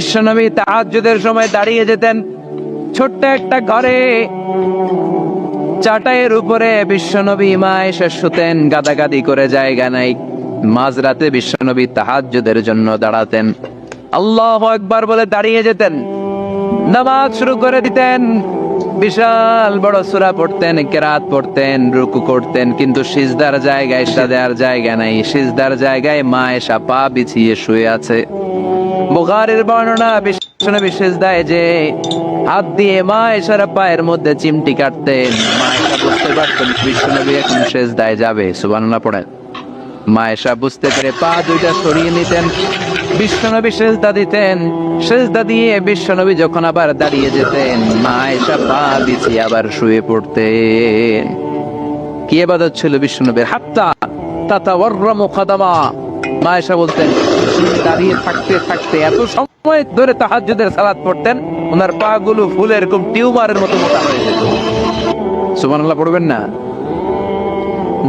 বিশ্বনবী তাহাজ্জুদের সময় দাঁড়িয়ে যেতেন ছোট্ট একটা ঘরে, চাটাইয়ের উপরে বিশ্বনবী মা এসে শুতেন, গাদাগাদি করে জায়গা নাই। মাঝরাতে বিশ্বনবী তাহাজ্জুদের জন্য দাঁড়াতেন, আল্লাহু আকবার বলে দাঁড়িয়ে যেতেন, নামাজ শুরু করে দিতেন। বিশাল বড় সূরা পড়তেন, কেরাত পড়তেন, রুকু করতেন, কিন্তু সিজদার জায়গায় সাদার জায়গা নাই। সিজদার জায়গায় মা এসা পা বিছিয়ে শুয়ে আছে। বুখারীর বর্ণনা, বিশ্বনবী সিজদায় যে হাত দিয়ে মা এসার পায়ের মধ্যে চিমটি কাটতেন, মা এসা বুঝতে পারতেন বিশ্বনবী এখন সিজদায় যাবে। সুবহানাল্লাহ পড়েন। মা এসা বুঝতে পেরে পা দুইটা সরিয়ে নিতেন, বিশ্বনবী সিজদা দিতেন। সিজদা দিয়ে বিশ্বনবী যখন আবার দাঁড়িয়ে যেতেন, মা এসা পা বিছিয়ে আবার শুয়ে পড়তেন। কি ইবাদত ছিল বিশ্বনবীর! হাত্তা তাতাওয়াররামু কদামা। মা এসা বলতেন দাঁড়িয়ে থাকতে থাকতে এত সময় ধরে তাহাজ্জুদের সালাত পড়তেন, ওনার পা গুলো ফুলের এরকম টিউমারের মতো মোটা হয়ে যেত। সুবহানাল্লাহ পড়বেন না?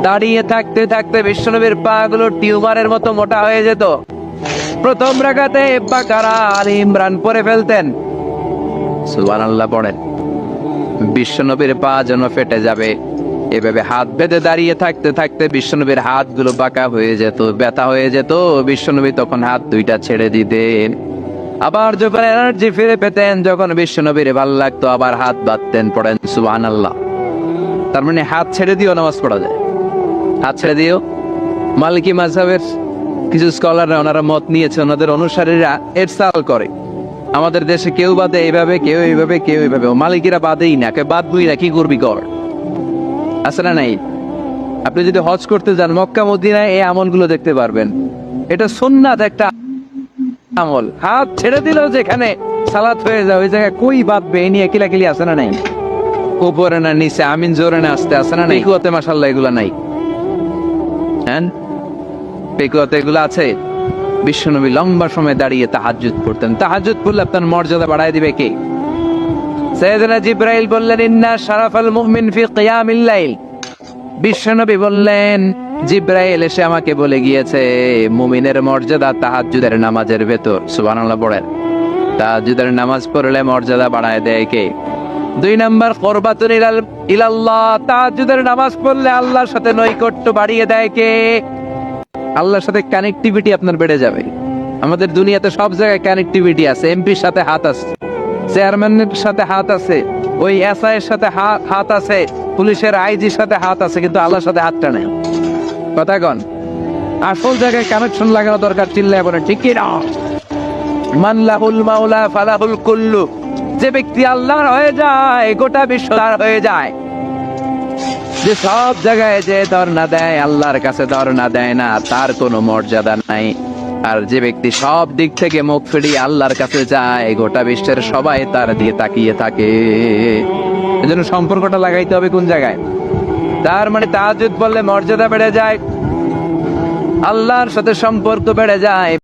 দাঁড়িয়ে থাকতে থাকতে বিশ্বনবীর পা গুলো টিউমারের মতো মোটা হয়ে যেত। প্রথম রাকাতে বাকারা আলে ইমরান পড়ে ফেলতেন। সুবহানাল্লাহ পড়েন। বিশ্বনবীর পা যেন ফেটে যাবে, এভাবে হাত বেঁধে দাঁড়িয়ে থাকতে থাকতে বিশ্বনবীর হাতগুলো বাঁকা হয়ে যেত, ব্যথা হয়ে যেত। বিশ্বনবী তখন হাত দুইটা ছেড়ে দিতেন। আবার যখন এনার্জি ফিরে পেতেন, যখন বিশ্বনবীর ভালো লাগতো, আবার হাত বাঁধতেন। পড়েন সুবহানাল্লাহ। তার মানে হাত ছেড়ে দিও নামাজ পড়া যায়, হাত ছেড়ে দিও। মালিকি মাযহাবের কিছু স্কলাররা ওনারা মত নিয়েছে, ওনাদের অনুসারীরা এরসাল করে। আমাদের দেশে কেউ বাদে এইভাবে, কেউ এইভাবে, কেউ এইভাবে। মালিকিরা বাদেই না, কেউ বাদবই না, কি করবি কর। আছে না নাই? আপনি যদি হজ করতে যান মক্কা মদিনায়, এই আমলগুলো দেখতে পারবেন। এটা সুন্নাত একটা আমল। হাত ছেড়ে দিলেও যেখানে সালাত হয়ে যায়, ওই জায়গায় কই বাঁধবে এই নিয়ে কিলাকিলি আছে না নাই? উপরে না নিচে, আমিন জোরে না আসতে, আছে না নাই? পেকুয়াতে মাশাআল্লাহ এগুলো নাই। হ্যাঁ, পেকুয়াতে এগুলো আছে। বিশ্বনবী লম্বা সময় দাঁড়িয়ে তাহাজ্জুদ পড়তেন। তাহাজ্জুদ পড়লে আপনার মর্যাদা বাড়ায় দিবে কে? সাইয়েদনা জিবরাইল বললেন, ইন্না শারাফাল মুমিন ফি কিয়ামিল লাইল। বিশ্বনবী বললেন, জিবরাইল এসে আমাকে বলে গিয়েছে মুমিনের মর্যাদা তাহাজ্জুদের নামাজের ভেতর। সুবহানাল্লাহ পড়েন। তাহাজ্জুদের নামাজ পড়লে মর্যাদা বাড়ায় দেয় কে? 2 নাম্বার, কুরবাতুন ইলাল্লাহ। তাহাজ্জুদের নামাজ পড়লে আল্লাহর সাথে নৈকট্য বাড়িয়ে দেয় কে? আল্লাহর সাথে কানেক্টিভিটি আপনার বেড়ে যাবে। আমাদের দুনিয়াতে সব জায়গায় কানেক্টিভিটি আছে। এমপির সাথে হাত আছে, চেয়ারম্যানের সাথে হাত আছে, ওই এসআই এর সাথে হাত আছে, পুলিশের আইজির সাথে হাত আছে, কিন্তু আল্লাহর সাথে হাতটা নেই। কথা কন, আসল জায়গায় কানেকশন লাগানো দরকার। চিল্লায় বলেন ঠিক কি না? মান লাহুল মাওলা ফালাহুল কুল্লু। যে ব্যক্তি আল্লাহর হয়ে যায়, গোটা বিশ্ব তার হয়ে যায়। যে সব জায়গায় যে ধর্ণা দেয়, আল্লাহর কাছে ধর্ণা দেয় না, তার কোনো মর্যাদা নাই। আর যে ব্যক্তি সব দিক থেকে মুখ ফিরিয়ে আল্লাহর কাছে যায়, গোটা বিশ্বের সবাই তার দিয়ে তাকিয়ে থাকে। এজন্য সম্পর্কটা লাগাইতে হবে কোন জায়গায়? তার মানে তাহাজ্জুদ পড়লে মর্যাদা বেড়ে যায়, আল্লাহর সাথে সম্পর্ক বেড়ে যায়।